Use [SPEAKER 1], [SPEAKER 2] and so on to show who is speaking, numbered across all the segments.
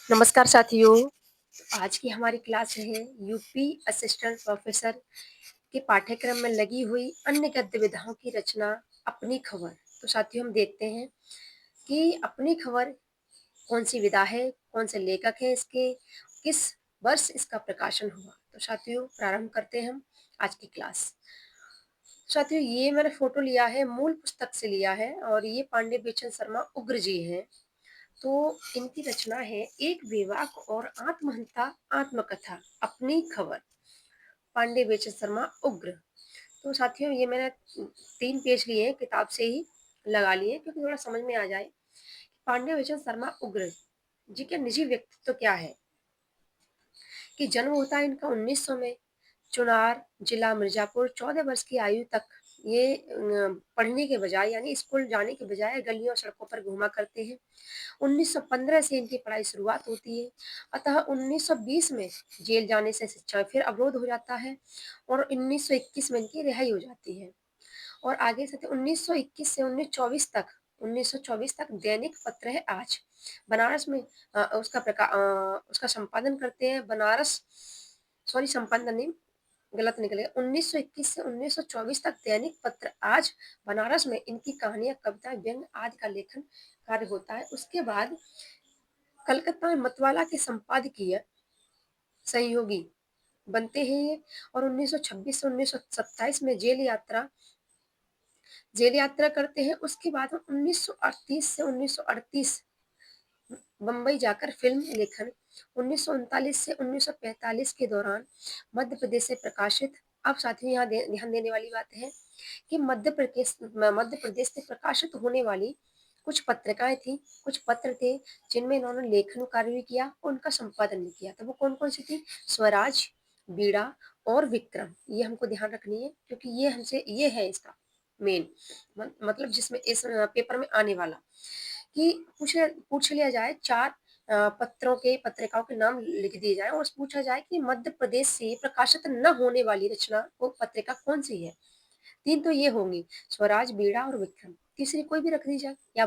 [SPEAKER 1] नमस्कार साथियों। आज की हमारी क्लास है यूपी असिस्टेंट प्रोफेसर के पाठ्यक्रम में लगी हुई अन्य गद्य विधाओं की रचना अपनी खबर। तो साथियों हम देखते हैं कि अपनी खबर कौन सी विधा है, कौन से लेखक है इसके, किस वर्ष इसका प्रकाशन हुआ। तो साथियों प्रारंभ करते हैं हम आज की क्लास। साथियों ये मैंने फोटो लिया है, मूल पुस्तक से लिया है और ये पांडे बेचन शर्मा उग्र जी हैं। तो इनकी रचना है एक बेवाक और आत्महंता आत्मकथा अपनी खबर, पांडे बेचन शर्मा उग्र। तो साथियों ये मैंने 3 पेज लिए हैं, किताब से ही लगा लिए क्योंकि थोड़ा समझ में आ जाए। पांडे बेचन शर्मा उग्र जी के निजी व्यक्तित्व क्या है कि जन्म होता है इनका 1900 में, चुनार जिला मिर्जापुर। 14 वर्ष की आयु तक ये पढ़ने के बजाय यानी स्कूल जाने के बजाय गलियों और सड़कों पर घूमा करते हैं। 1915 से इनकी पढ़ाई शुरुआत होती है, अतः 1920 में जेल जाने से शिक्षा फिर अवरोध हो जाता है और 1921 में इनकी रिहाई हो जाती है। और आगे से 1921 से 1924 तक दैनिक पत्र है आज। बनारस में उसका संपादन करते हैं बनारस, सॉरी संपादन नहीं, गलत निकल गया। 1921 से 1924 तक दैनिक पत्र आज बनारस में इनकी कहानियां, कविताएं, व्यंग आदि का लेखन कार्य होता है। उसके बाद कलकत्ता में मतवाला के संपादकीय सहयोगी बनते हैं ये। और 1926 से 1927 में जेल यात्रा करते हैं। उसके बाद 1938 से 1938 बम्बई जाकर फिल्म लेखन। 1939 से 1945 के दौरान मध्य प्रदेश से प्रकाशित। अब साथियों यहाँ ध्यान देने वाली बात है कि मध्य प्रदेश से प्रकाशित होने वाली कुछ पत्रिकाएं थी, कुछ पत्र थे जिनमें इन्होंने लेखन कार्य भी किया और उनका संपादन भी किया। तो वो कौन कौन सी थी? स्वराज, बीड़ा और विक्रम। ये हमको ध्यान रखनी है क्योंकि ये है इसका मेन मतलब जिसमें इस पेपर में आने वाला कि पूछ लिया जाए, चार पत्रिकाओं के नाम लिख दिए जाए और पूछा जाए कि मध्य प्रदेश से प्रकाशित न होने वाली रचना वो पत्रिका कौन सी है। 3 तो ये होंगी, स्वराज, बीड़ा और विक्रम। तीसरी कोई भी रख दी जाए या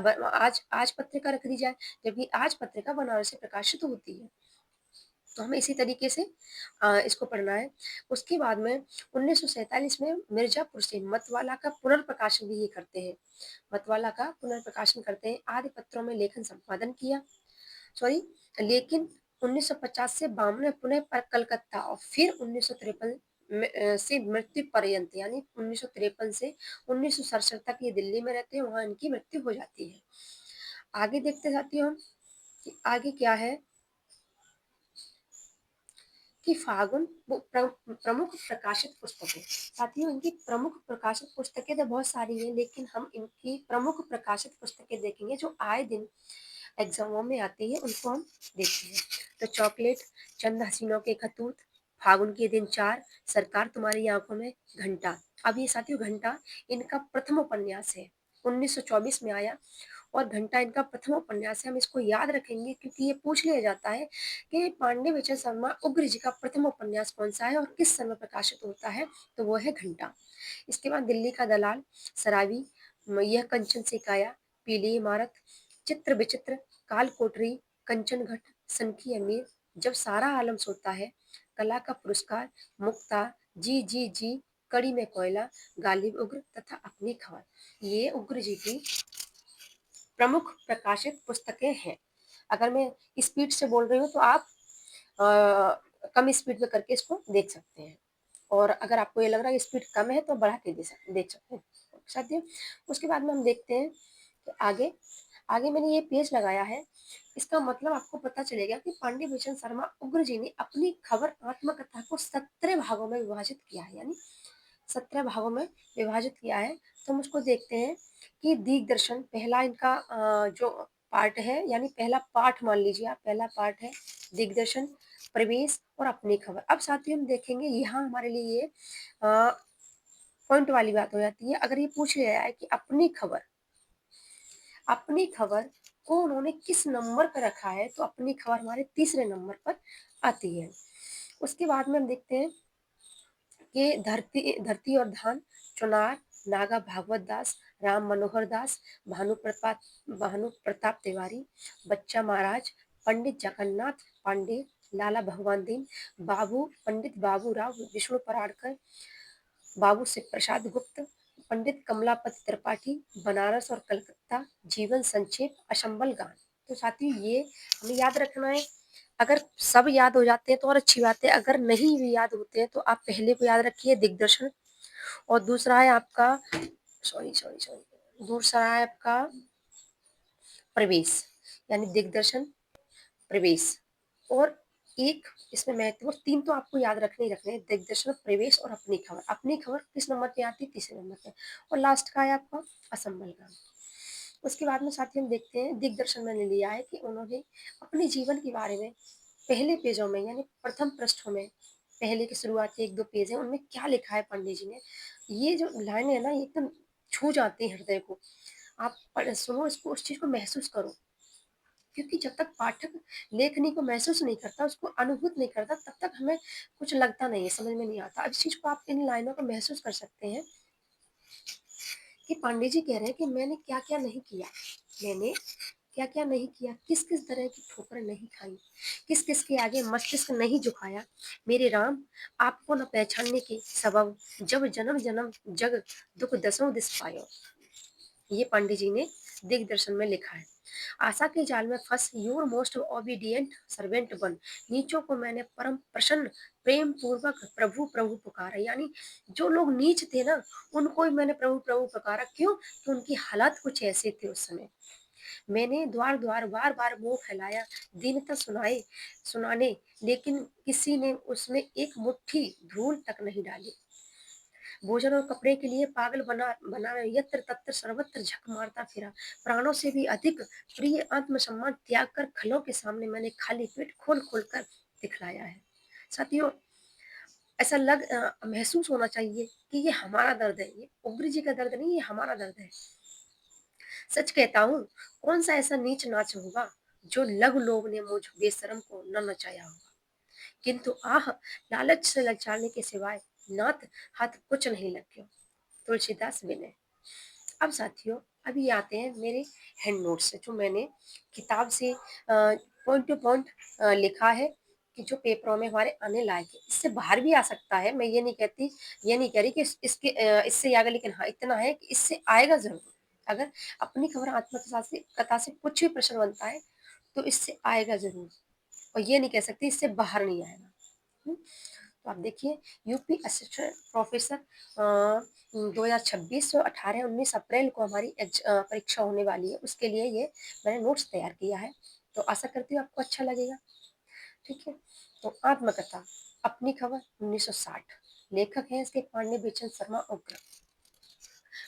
[SPEAKER 1] आज पत्रिका रख दी जाए, जबकि आज पत्रिका बनारस से प्रकाशित होती है। तो हमें इसी तरीके से इसको पढ़ना है। उसके बाद में 1947 में मिर्जापुर से मतवाला का पुनर्प्रकाशन भी ये करते हैं। मतवाला का पुनर्प्रकाशन करते हैं। आदि पत्रों में लेखन संपादन किया, सॉरी, लेकिन 1950 से 52 में पुनः कलकत्ता और फिर 1953 से मृत्यु पर्यंत यानी 1953 से 1967 तक ये दिल्ली में रहते हैं, वहां इनकी मृत्यु हो जाती है। आगे देखते जाती हूँ हम कि आगे क्या है कि फागुन प्रमुख प्रकाशित पुस्तकें। साथियों इनकी प्रमुख प्रकाशित पुस्तकें तो बहुत सारी हैं, लेकिन हम इनकी प्रमुख प्रकाशित पुस्तकें देखेंगे जो आए दिन एग्जामों में आती है, उनको हम देखते हैं। तो चॉकलेट, चंद हसीनों के खतूत, फागुन के दिन 4, सरकार तुम्हारी आंखों में, घंटा। अब ये साथियों घंटा इनका प्रथम उपन्यास है, 1924 में आया और घंटा इनका प्रथम उपन्यास है। हम इसको याद रखेंगे क्योंकि ये पूछ लिया जाता है कि पांडे विजय शर्मा उग्र जी का प्रथम उपन्यास कौन सा है और किस समय प्रकाशित होता है। तो वो है घंटा। इसके बाद दिल्ली का दलाल, सराबी, यह कंचन से काया, पीली इमारत, चित्र विचित्र, काल कोठरी, कंचन घट, सनकी अमीर, जब सारा आलम सोता है, कला का पुरस्कार, मुक्ता, जी जी जी, कड़ी में कोयला, गालिब उग्र तथा अपनी खबर। ये उग्र जी की प्रमुख प्रकाशित पुस्तकें हैं। अगर मैं स्पीड से बोल रही हूँ तो आप कम स्पीड में करके इसको देख सकते हैं, और अगर आपको ये लग रहा है स्पीड कम है तो बढ़ा के देख सकते हैं साथियों। उसके बाद में हम देखते हैं कि आगे आगे मैंने ये पेज लगाया है, इसका मतलब आपको पता चलेगा कि पांडे भूषण शर्मा उग्र जी ने अपनी खबर आत्मकथा को 17 भागों में विभाजित किया है, यानी 17 भागों में विभाजित किया है। तो हम उसको देखते हैं कि दिग्दर्शन पहला इनका जो पार्ट है, यानी पहला पाठ मान लीजिए आप, पहला पार्ट है दिग्दर्शन, प्रवेश और अपनी खबर। अब साथियों हम देखेंगे यहाँ हमारे लिए ये पॉइंट वाली बात हो जाती है। अगर ये पूछ लिया जाए कि अपनी खबर को उन्होंने किस नंबर पर रखा है, तो अपनी खबर हमारे तीसरे नंबर पर आती है। उसके बाद में हम देखते हैं कि धरती और धान, चुनार, नागा भागवत दास, राम मनोहर दास, भानु प्रताप तिवारी, बच्चा महाराज, पंडित जगन्नाथ पांडे, लाला भगवान दीन, बाबू पंडित बाबूराव विष्णु पराड़कर, बाबू शिव प्रसाद गुप्त, पंडित कमलापति त्रिपाठी, बनारस और कलकत्ता, जीवन संक्षेप, अशंबल गान। तो साथियों ये हमें याद रखना है। अगर सब याद हो जाते हैं तो और अच्छी बात है, अगर नहीं भी याद होते हैं तो आप पहले को याद रखिए दिग्दर्शन, और दूसरा है आपका सॉरी सॉरी सॉरी दूसरा है आपका प्रवेश, यानी दिग्दर्शन, प्रवेश, और एक इसमें महत्वपूर्ण तीन तो आपको याद रखने ही रखने हैं, दिग्दर्शन, प्रवेश और अपनी खबर। अपनी खबर किस नंबर पे आती है? तीसरे नंबर पे। और लास्ट का है आपका असंबल गान। उसके बाद में साथियों हम देखते हैं दिग्दर्शन मैंने लिया है कि उन्होंने अपने जीवन के बारे में पहले पेजों में यानी प्रथम पृष्ठों में, पहले के शुरुआती एक दो पेज है उनमें क्या लिखा है पंडित जी ने, ये जो लाइन है ना ये एकदम छू जाती है हृदय को। आप सुनो इसको, उस चीज को महसूस करो, क्योंकि जब तक पाठक लेखनी को महसूस नहीं करता, उसको अनुभूत नहीं करता, तब तक हमें कुछ लगता नहीं है, समझ में नहीं आता। अब इस चीज को आप इन लाइनों को महसूस कर सकते हैं कि पांडे जी कह रहे हैं कि मैंने क्या क्या नहीं किया, मैंने क्या क्या नहीं किया, किस किस तरह की ठोकरें नहीं खाई, किस किस के आगे मस्तिष्क नहीं झुकाया, मेरे राम आपको न पहचानने के सबब, जब जन्म जन्म जग दुख दसों दिस पायो। ये पंडित जी ने दिग्दर्शन में लिखा है। आशा के जाल में फंस योर मोस्ट ओबीडियंट सर्वेंट बन, नीचों को मैंने परम प्रसन्न प्रेम पूर्वक प्रभु प्रभु पुकारा। यानी जो लोग नीच थे ना, उनको ही मैंने प्रभु प्रभु पुकारा। क्यों? कि उनकी हालात कुछ ऐसे थे उस समय। मैंने द्वार द्वार बार बार मुंह फैलाया दीनता सुनाए सुनाने, लेकिन किसी ने उसमें एक मुट्ठी धूल तक नहीं डाली। भोजन और कपड़े के लिए पागल बना बना यत्र तत्र सर्वत्र झक मारता फिरा, प्राणों से भी अधिक प्रिय आत्मसम्मान त्याग कर खलों के सामने मैंने खाली पेट खोल खोल कर दिखलाया है। साथियों ऐसा महसूस होना चाहिए कि ये हमारा दर्द है, ये उग्र जी का दर्द नहीं, ये हमारा दर्द है। सच कहता हूँ, कौन सा ऐसा नीच नाच होगा जो लघु लोग ने मुझ बेशरम को न नचाया होगा, किंतु आह लालच से ललचाने के सिवाय नाथ हाथ कुछ नहीं लगे। तुलसीदास विनय। अब साथियों अभी आते हैं मेरे हैंड नोट से, जो मैंने किताब से पॉइंट टू पॉइंट लिखा है, कि जो पेपरों में हमारे आने लायक है। इससे बाहर भी आ सकता है, मैं ये नहीं कहती, ये नहीं कह रही कि इससे आएगा, लेकिन हाँ इतना है कि इससे आएगा जरूर। अगर अपनी खबर आत्मकथा से कथा से कुछ भी प्रश्न बनता है तो इससे आएगा जरूर, और ये नहीं कह सकती इससे बाहर नहीं आएगा। तो आप देखिए, यूपी असिस्टेंट प्रोफेसर 2026 से 18-19 अप्रैल को हमारी परीक्षा होने वाली है, उसके लिए ये मैंने नोट्स तैयार किया है। तो आशा करती हूँ आपको अच्छा लगेगा। ठीक है, तो आत्मकथा अपनी खबर 1960, लेखक है इसके पांडे बेचन शर्मा उग्र।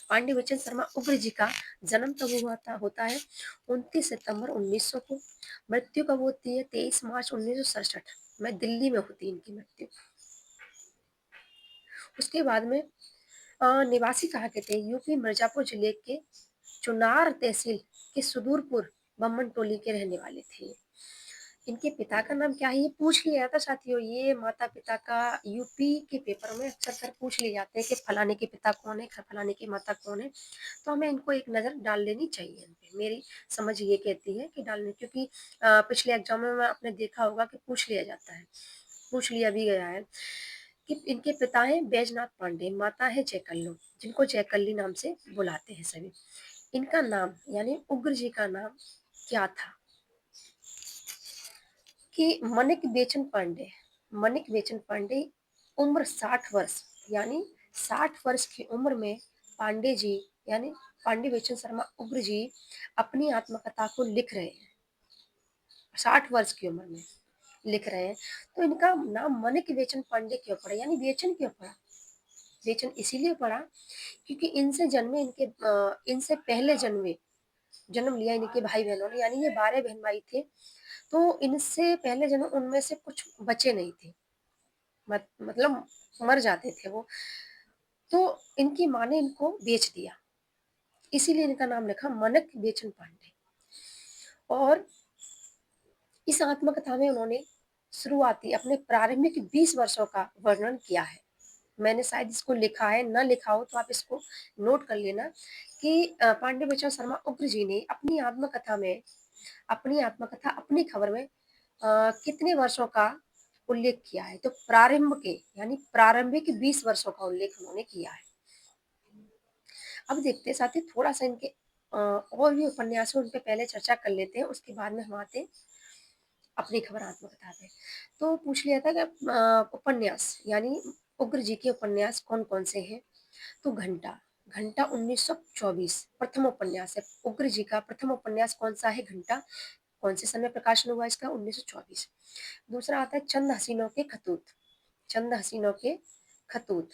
[SPEAKER 1] पांडे बेचन शर्मा उग्र जी का जन्म कब हुआ था होता है 29 सितंबर 1900 को। मृत्यु कब होती है 23 मार्च 1967 में, दिल्ली में होती है इनकी मृत्यु। उसके बाद में निवासी कहाँ के थे? यूपी मिर्जापुर जिले के चुनार तहसील के सुदूरपुर बम्मन टोली के रहने वाले थे। इनके पिता का नाम क्या है ये पूछ लिया जाता साथियों, ये माता पिता का यूपी के पेपर में अक्सर पूछ लिए जाते हैं कि फलाने के पिता कौन है, फलाने की माता कौन है। तो हमें इनको एक नज़र डाल लेनी चाहिए इन पे, मेरी समझ ये कहती है कि डालने, क्योंकि पिछले एग्जाम में आपने देखा होगा कि पूछ लिया जाता है, पूछ लिया भी गया है कि इनके पिता हैं बैजनाथ पांडे, माता है जयकल्लू, जिनको जयकल्ली नाम से बुलाते हैं सभी। इनका नाम यानी उग्र जी का नाम क्या था? कि मनिक बेचन पांडे। मनिक बेचन पांडे, उम्र 60 वर्ष, यानी 60 वर्ष की उम्र में पांडे जी यानी पांडे बेचन शर्मा उग्र जी अपनी आत्मकथा को लिख रहे हैं। 60 वर्ष की उम्र में लिख रहे हैं। तो इनका नाम मनिक बेचन पांडे क्यों पड़ा, यानी बेचन क्यों पड़ा? बेचन इसीलिए पड़ा क्योंकि इनसे जन्मे इनसे पहले जन्म लिया इनके भाई बहनों ने, यानी ये 12 बहन भाई थे। तो इनसे पहले जन्म उनमें से कुछ बचे नहीं थे, मतलब मर जाते थे वो। तो इनकी माँ ने इनको बेच दिया, इसीलिए इनका नाम लिखा मनक बेचन पांडे। और इस आत्मकथा में उन्होंने शुरुआती अपने प्रारंभिक 20 वर्षों का वर्णन किया है। मैंने शायद इसको लिखा है, ना लिखा हो तो आप इसको नोट कर लेना कि पांडे बेचन शर्मा उग्र जी ने अपनी आत्मकथा में अपनी आत्मकथा अपनी खबर में कितने वर्षों का उल्लेख किया है? तो प्रारंभ के यानी प्रारंभिक 20 वर्षों का उल्लेख उन्होंने किया है। अब देखते हैं साथी थोड़ा सा इनके और भी उपन्यास हैं उन पे पहले चर्चा कर लेते हैं, उसके बाद में हम आते हैं अपनी खबर आत्मकथा पे। तो पूछ लिया था कि उपन्यास यानी उग्र जी के उपन्यास कौन-कौन से हैं? तो घंटा, घंटा 1924 प्रथम उपन्यास है। उग्र जी का प्रथम उपन्यास कौन-सा है? घंटा। कौन से सन में प्रकाशन हुआ इसका? 1924। दूसरा आता है चंद हसीनों के खतूत, चंद हसीनों के खतूत।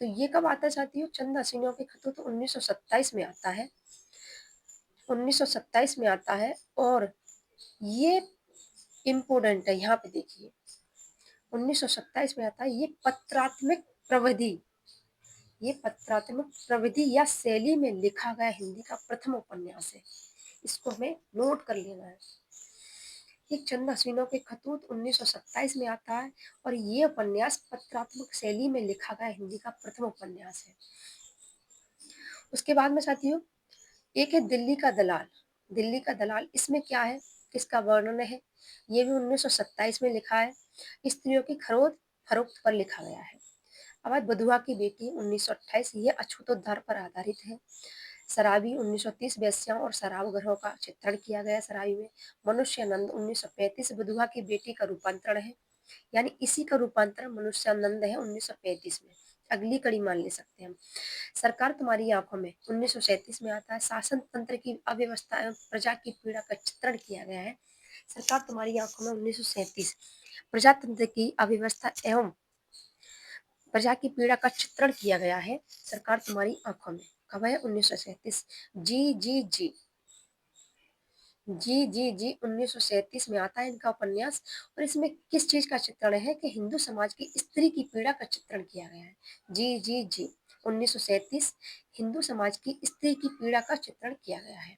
[SPEAKER 1] तो ये कब आता है साथियों? चंद हसीनों के खतूत 1927 में आता है, 1927 में आता है और ये इम्पोर्टेंट है, यहाँ पे देखिए 1927 में आता है। ये पत्रात्मक प्रविधि, ये पत्रात्मक प्रविधि या शैली में लिखा गया हिंदी का प्रथम उपन्यास है। इसको हमें नोट कर लेना है। ये चंद हसीनों के खतूत 1927 में आता है और ये उपन्यास पत्रात्मक शैली में लिखा गया हिंदी का प्रथम उपन्यास है। उसके बाद में साथियों एक है दिल्ली का दलाल, दिल्ली का दलाल इसमें क्या है? किसका वर्णन है? ये भी 1927 में लिखा है। स्त्रियों की खरीद फरोख्त पर लिखा गया है। अब बात बधुआ की बेटी 1928, ये अछूतोद्धार पर आधारित है। शराबी 1930 वेश्याओं और शराब घरों का चित्रण किया गया शराबी में। मनुष्यानंद 1935 बधुआ की बेटी का रूपांतरण है, यानी इसी का रूपांतरण मनुष्यानंद है 1935 में। अगली कड़ी मान ले सकते हैं हम। सरकार तुम्हारी आंखों में 1937 में आता है। शासन तंत्र की अव्यवस्था एवं प्रजा की पीड़ा का चित्रण किया गया है। सरकार तुम्हारी आंखों में 1937 प्रजातंत्र की अव्यवस्था एवं प्रजा की पीड़ा का चित्रण किया गया है। सरकार तुम्हारी आंखों में कब है? 1937। जी जी जी जी जी जी 1937 में आता है इनका उपन्यास और इसमें किस चीज का चित्रण है कि हिंदू समाज की स्त्री की पीड़ा का चित्रण किया गया है। जी जी जी 1937 हिंदू समाज की स्त्री की पीड़ा का चित्रण किया गया है।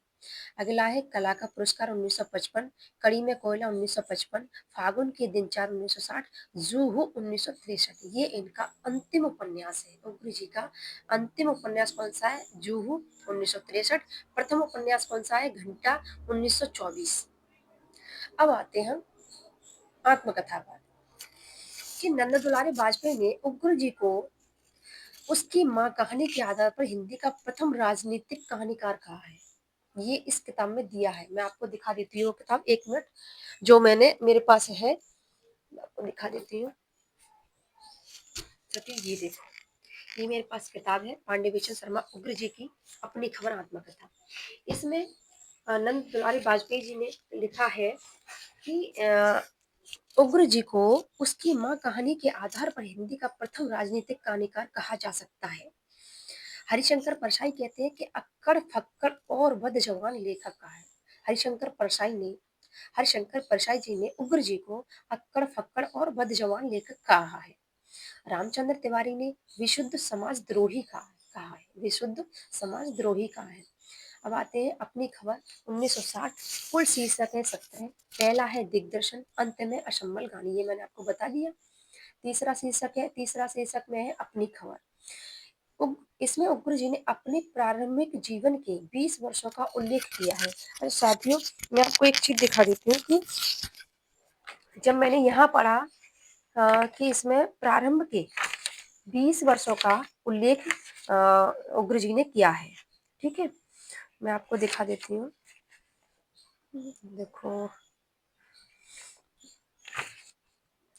[SPEAKER 1] अगला है कला का पुरस्कार 1955, कड़ी में कोयला 1955, फागुन के दिन 4 1960, जूहू 1963। ये इनका अंतिम उपन्यास है। उग्र जी का अंतिम उपन्यास कौन सा है? जूहू 1963। प्रथम उपन्यास कौन सा है? घंटा 1924। अब आते हैं आत्मकथा पर कि नंद दुलारे वाजपेयी ने उग्र जी को उसकी माँ कहानी के आधार पर हिंदी का प्रथम राजनीतिक कहानीकार कहा है। ये इस किताब में दिया है। मैं आपको दिखा देती हूँ किताब, एक मिनट, जो मैंने मेरे पास है मैं आपको दिखा देती हूँ। ये देखो, ये मेरे पास किताब है पांडे भीषण शर्मा उग्र जी की अपनी खबर आत्मकथा। इसमें नंद दुलारी वाजपेयी जी ने लिखा है कि उग्र जी को उसकी माँ कहानी के आधार पर हिंदी का प्रथम राजनीतिक कहानीकार कहा जा सकता है। हरिशंकर परसाई कहते हैं कि अक्कड़ फक्कड़ और बदजबान लेखक कहा है। हरिशंकर परसाई जी ने उग्र जी को अक्कड़ फक्कड़ और बदजबान लेखक कहा है। रामचंद्र तिवारी ने विशुद्ध समाजद्रोही कहा है, विशुद्ध समाजद्रोही कहा है। अब आते हैं अपनी खबर 1960। कुल शीर्षक है 17। पहला है दिग्दर्शन, अंत में असम्मल गानी, ये मैंने आपको बता दिया। तीसरा शीर्षक में है अपनी खबर। इसमें उग्र जी ने अपने प्रारंभिक जीवन के 20 वर्षों का उल्लेख किया है। और साथियों मैं आपको एक चीज दिखा देती हूँ कि जब मैंने यहाँ पढ़ा कि इसमें प्रारंभ के 20 वर्षों का उल्लेख उग्र जी ने किया है। ठीक है, मैं आपको दिखा देती हूँ। देखो,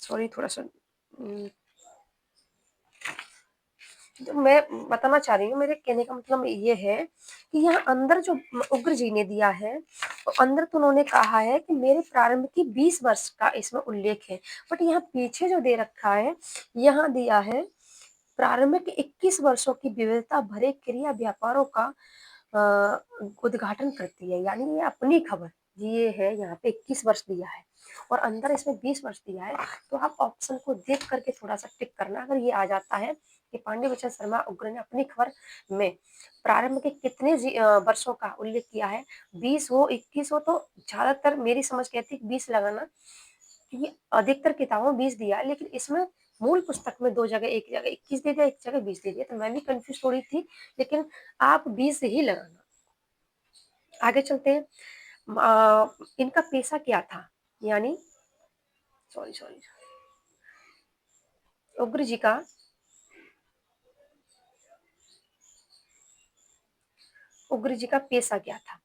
[SPEAKER 1] सॉरी थोड़ा सा जो मैं बताना चाह रही हूँ, मेरे कहने का मतलब ये है कि यहाँ अंदर जो उग्र जी ने दिया है तो अंदर तो उन्होंने कहा है कि मेरे प्रारंभ की 20 वर्ष का इसमें उल्लेख है, बट यहाँ पीछे जो दे रखा है यहाँ दिया है प्रारंभिक 21 वर्षों की विविधता भरे क्रिया व्यापारों का उद्घाटन करती है। यानी ये अपनी खबर ये है, यहाँ पे 21 वर्ष दिया है और अंदर इसमें 20 वर्ष दिया है। तो आप ऑप्शन को देख करके थोड़ा सा टिक करना, अगर ये आ जाता है कि पांडे भीषण शर्मा उग्र ने अपनी खबर में प्रारंभ के कितने वर्षों का उल्लेख किया है, 20 हो 21 हो, तो ज्यादातर मेरी समझ कहती है 20 लगाना, क्योंकि अधिकतर किताबों में 20 दिया है, लेकिन इसमें मूल पुस्तक में दो जगह, एक जगह 21 दे दिया, एक जगह 20 दे दिया, तो मैं भी कंफ्यूज थोड़ी थी, लेकिन आप 20 ही लगाना। आगे चलते हैं। इनका पेशा क्या था, यानी सॉरी सॉरी उग्र जी का उग्र जी का पेशा क्या था।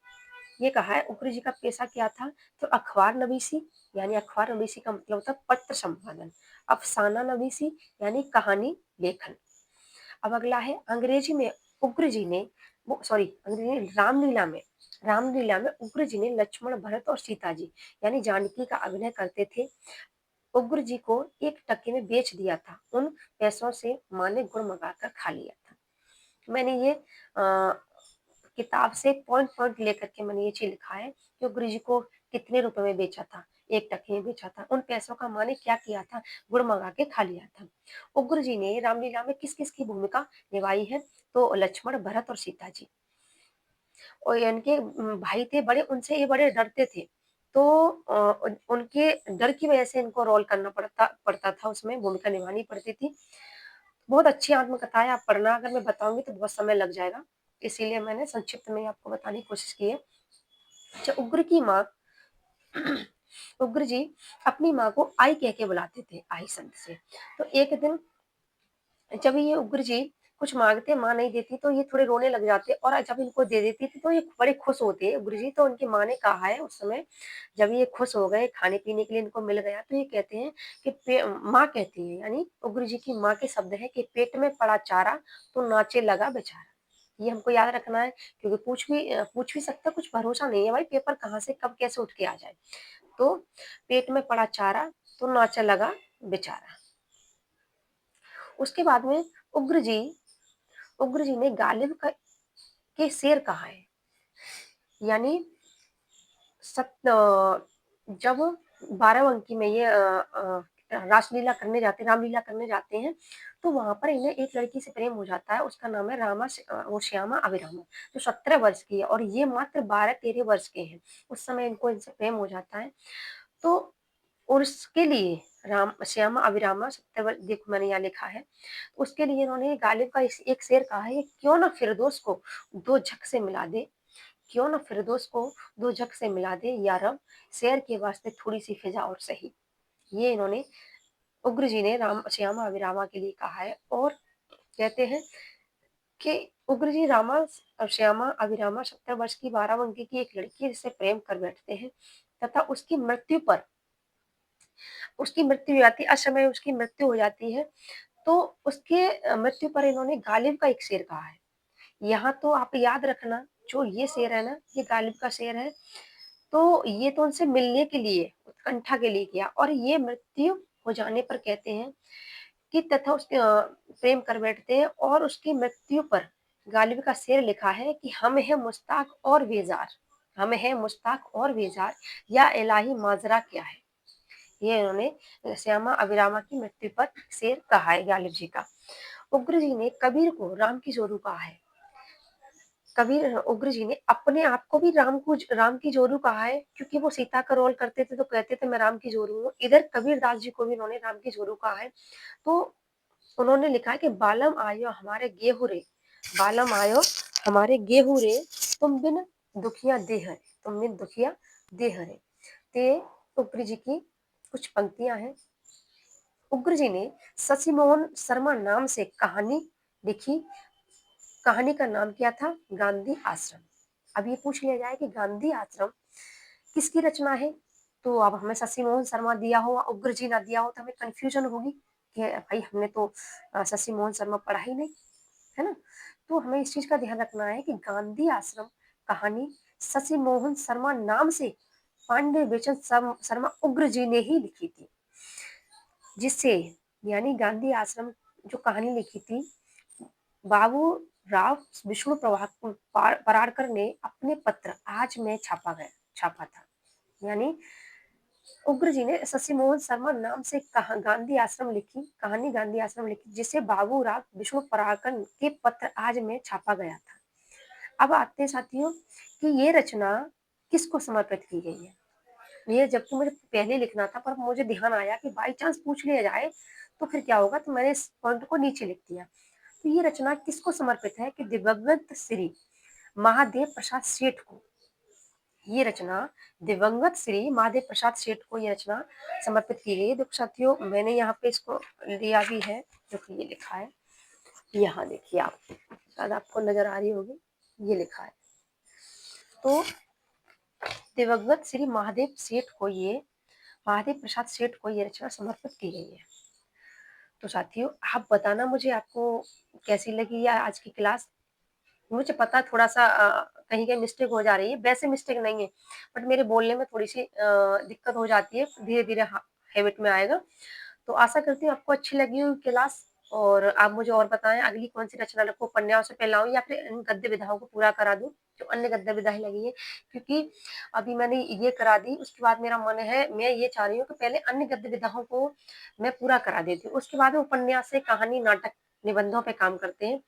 [SPEAKER 1] ये कहा है उग्र जी का पेशा क्या था, तो अखबार नवीसी, यानी अखबार नवीसी का मतलब होता है पत्र संपादन। अफसाना नवीसी यानी कहानी लेखन। अब अगला है अंग्रेजी में उग्र जी ने सॉरी अंग्रेजी में रामलीला में उग्र जी ने लक्ष्मण भरत और सीता जी यानी जानकी का अभिनय करते थे। उग्र जी को एक टके में बेच दिया था, उन पैसों से माँ ने गुड़ मंगाकर खा लिया था। मैंने ये किताब से पॉइंट पॉइंट लेकर के मैंने ये चीज लिखा है कि उग्र जी को कितने रुपए में बेचा था, एक टके में बेचा था, उन पैसों का माँ ने क्या किया था, गुड़ मंगा के खा लिया था। उग्र जी ने रामलीला में किस किस की भूमिका निभाई है, तो लक्ष्मण भरत और सीता जी। और इनके भाई थे बड़े, उनसे ये बड़े डरते थे, तो उनके डर की वजह से इनको रोल करना पड़ता पड़ता था, उसमें भूमिका निभानी पड़ती थी। बहुत अच्छी आत्मकथा है, आप पढ़ना, अगर मैं बताऊंगी तो बहुत समय लग जाएगा, इसीलिए मैंने संक्षिप्त में आपको बताने की कोशिश की है। अच्छा, उग्र की माँ उग्र जी अपनी माँ को आई कह के बुलाते थे, आई शब्द से। तो एक दिन जब ये उग्र जी कुछ मांगते, माँ नहीं देती, तो ये थोड़े रोने लग जाते, और जब इनको दे देती थी तो ये बड़े खुश होते उग्र जी। तो उनकी माँ ने कहा है उस समय, जब ये खुश हो गए, खाने पीने के लिए इनको मिल गया, तो ये कहते हैं कि माँ कहती है, यानी उग्र जी की माँ के शब्द है कि पेट में पड़ा चारा तो नाचे लगा बेचारा। ये हमको याद रखना है, क्योंकि पूछ भी सकता, कुछ भरोसा नहीं है भाई, पेपर कहाँ से कब कैसे उठ के आ जाए। तो पेट में पड़ा चारा तो नाचे लगा बेचारा। उसके बाद में उग्र जी उग्र जी ने गालिब का के शेर कहा है, यानी जब बाराबंकी में ये रासलीला करने जाते रामलीला करने जाते हैं, तो वहां पर इन्हें एक लड़की से प्रेम हो जाता है, उसका नाम है वो श्यामा अभिरामा, जो 17 वर्ष की है और ये मात्र 12-13 वर्ष के हैं। उस समय इनको इनसे प्रेम हो जाता है, तो और उसके लिए राम श्यामा अभिरामा 17 वर्ष, देखो मैंने यहाँ लिखा है, उसके लिए इन्होंने गालिब का एक शेर कहा है, क्यों ना फिरदौस को दो झक से मिला दे, क्यों ना फिरदौस को दो झक से मिला दे या रब, शेर के वास्ते थोड़ी सी फिजा और सही। ये इन्होंने उग्र जी ने राम श्यामा अभिरामा के लिए कहा है। और कहते हैं कि उग्र जी रामा और श्यामा अभिरामा 17 वर्ष की बाराबंकी की एक लड़की से प्रेम कर बैठते हैं, तथा उसकी मृत्यु हो जाती है, असमय उसकी मृत्यु हो जाती है। तो उसके मृत्यु पर इन्होंने गालिब का एक शेर कहा है। यहाँ तो आप याद रखना, जो ये शेर है ना, ये गालिब का शेर है। तो ये तो उनसे मिलने के लिए, उत्कंठा के लिए किया, और ये मृत्यु हो जाने पर कहते हैं कि तथा उसके प्रेम कर बैठते हैं, और उसकी मृत्यु पर गालिब का शेर लिखा है कि हम है मुश्ताक और बेजार, हम है मुश्ताक और बेजार, या इलाही माजरा क्या है। ये इन्होंने श्यामा अभिरामा की मृत्यु पर शेर कहा है गालिब जी का। उग्र जी ने कबीर को राम की जोरू कहा है। कबीर उग्र जी ने अपने आप को भी राम की जोरू कहा है, क्योंकि वो सीता का रोल करते थे तो कहते थे मैं राम की जोरू हूँ। इधर कबीर दास जी को भी उन्होंने राम की जोरू कहा है। तो उन्होंने लिखा है कि बालम आयो हमारे गेहूं रे, बालम आयो हमारे गेहूं रे, तुम बिन दुखिया देह रे, तुम बिन दुखिया देह रे। ते उग्र जी की कुछ पंक्तियां हैं। उग्र जी ने शशि मोहन शर्मा नाम से कहानी लिखी। कहानी का नाम क्या था, गांधी आश्रम। अब ये पूछ लिया जाए कि गांधी आश्रम किसकी रचना है, तो अब हमें शशि मोहन शर्मा दिया हो, उग्र जी ना दिया हो, तो हमें कंफ्यूजन होगी कि भाई हमने तो शशि मोहन शर्मा पढ़ा ही नहीं, है ना। तो हमें इस चीज का ध्यान रखना है कि गांधी आश्रम कहानी शशि मोहन शर्मा नाम से पांडे बेचन शर्मा उग्र जी ने ही लिखी थी, जिससे यानी गांधी आश्रम जो कहानी लिखी थी, बाबू राव विष्णु पराड़कर ने अपने पत्र आज में छापा था। यानी उग्र जी ने शशि मोहन शर्मा नाम से गांधी आश्रम लिखी, कहानी गांधी आश्रम लिखी, जिसे बाबू राव विष्णु पराड़कर के पत्र आज में छापा गया था। अब आते हैं साथियों कि ये रचना किसको समर्पित की गई है। ये जबकि मुझे पहले लिखना था, पर मुझे ध्यान आया कि बाई चांस पूछ लिया जाए तो फिर क्या होगा, तो मैंने इस पॉइंट को नीचे लिख दिया। तो ये रचना किसको समर्पित है कि दिवंगत श्री महादेव प्रसाद सेठ को, ये रचना दिवंगत श्री महादेव प्रसाद सेठ को ये रचना समर्पित की गई है। देखो साथियों, मैंने यहाँ पे इसको लिया भी है, जो कि ये लिखा है, यहाँ देखिए आप, शायद आपको नजर आ रही होगी, ये लिखा है। तो दिवंगत श्री महादेव प्रसाद सेठ को ये रचना समर्पित की गई है। तो साथियों, आप बताना मुझे, आपको कैसी लगी या आज की क्लास। मुझे पता है थोड़ा सा कहीं कहीं मिस्टेक हो जा रही है, वैसे मिस्टेक नहीं है, बट मेरे बोलने में थोड़ी सी दिक्कत हो जाती है, धीरे धीरे हैबिट में आएगा। तो आशा करती हूँ आपको अच्छी लगी हुई क्लास, और आप मुझे और बताएं अगली कौन सी रचना रखो, उपन्यास से फैलाऊं या फिर इन गद्य विधाओं को पूरा करा दूं जो अन्य गद्य विधाएं लगी है। क्योंकि अभी मैंने ये करा दी, उसके बाद मेरा मन है, मैं ये चाह रही हूँ कि पहले अन्य गद्य विधाओं को मैं पूरा करा देती हूँ, उसके बाद में उपन्यास से कहानी, नाटक, निबंधों पे काम करते हैं।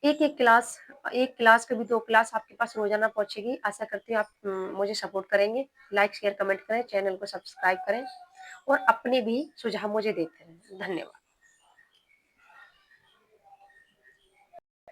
[SPEAKER 1] एक क्लास कभी 2 क्लास आपके पास रोजाना पहुंचेगी। आशा करती हूँ आप मुझे सपोर्ट करेंगे। लाइक शेयर कमेंट करें, चैनल को सब्सक्राइब करें और अपने भी सुझाव मुझे देते रहें। धन्यवाद।